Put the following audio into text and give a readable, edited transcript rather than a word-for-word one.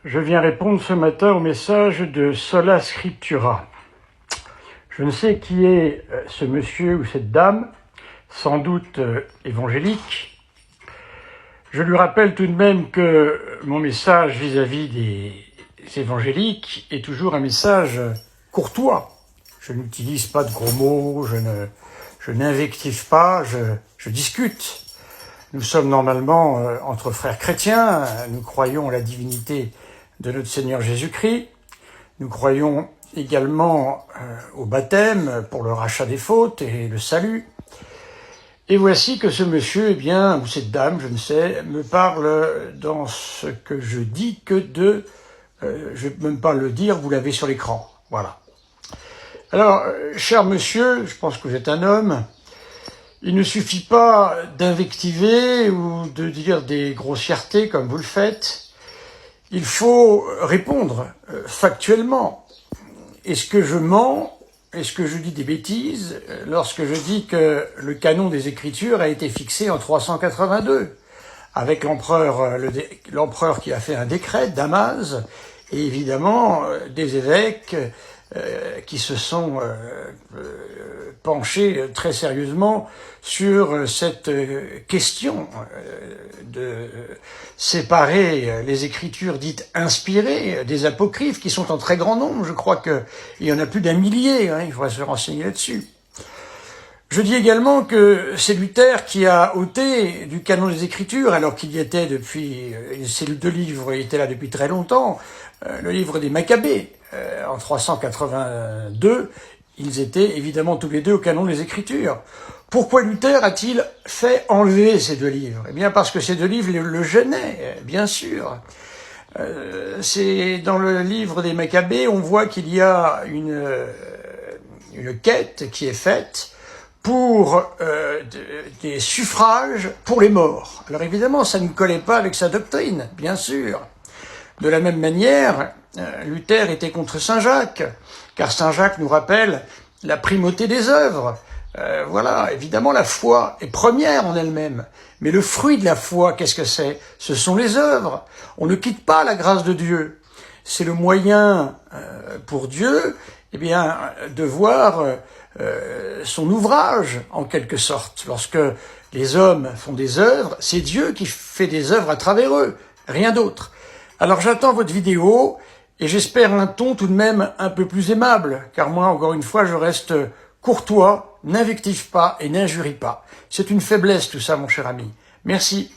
Je viens répondre ce matin au message de Sola Scriptura. Je ne sais qui est ce monsieur ou cette dame, sans doute évangélique. Je lui rappelle tout de même que mon message vis-à-vis des évangéliques est toujours un message courtois. Je n'utilise pas de gros mots, je n'invective pas, je discute. Nous sommes normalement entre frères chrétiens, nous croyons à la divinité de notre Seigneur Jésus-Christ, nous croyons également au baptême pour le rachat des fautes et le salut. Et voici que ce monsieur, ou cette dame, je ne sais, me parle dans ce que je dis que de... je ne vais même pas le dire, vous l'avez sur l'écran. Voilà. Alors, cher monsieur, je pense que vous êtes un homme, il ne suffit pas d'invectiver ou de dire des grossièretés comme vous le faites. Il faut répondre factuellement. Est-ce que je mens? Est-ce que je dis des bêtises lorsque je dis que le canon des Écritures a été fixé en 382 avec l'empereur qui a fait un décret, Damas, et évidemment des évêques qui se sont penchés très sérieusement sur cette question de séparer les écritures dites inspirées des apocryphes, qui sont en très grand nombre. Je crois qu'il y en a plus d'1 millier, il faudrait se renseigner là-dessus. Je dis également que c'est Luther qui a ôté du canon des Écritures, alors qu'il y était depuis, ces deux livres étaient là depuis très longtemps, le livre des Maccabées, en 382, ils étaient évidemment tous les deux au canon des Écritures. Pourquoi Luther a-t-il fait enlever ces deux livres? Eh bien parce que ces deux livres le gênaient, bien sûr. C'est dans le livre des Maccabées, on voit qu'il y a une quête qui est faite pour des suffrages pour les morts. Alors évidemment, ça ne collait pas avec sa doctrine, bien sûr. De la même manière, Luther était contre Saint Jacques, car Saint Jacques nous rappelle la primauté des œuvres. Voilà, évidemment, la foi est première en elle-même. Mais le fruit de la foi, qu'est-ce que c'est? Ce sont les œuvres. On ne quitte pas la grâce de Dieu. C'est le moyen pour Dieu, de voir son ouvrage, en quelque sorte. Lorsque les hommes font des œuvres, c'est Dieu qui fait des œuvres à travers eux, rien d'autre. Alors j'attends votre vidéo, et j'espère un ton tout de même un peu plus aimable, car moi, encore une fois, je reste courtois, n'invective pas et n'injurie pas. C'est une faiblesse tout ça, mon cher ami. Merci.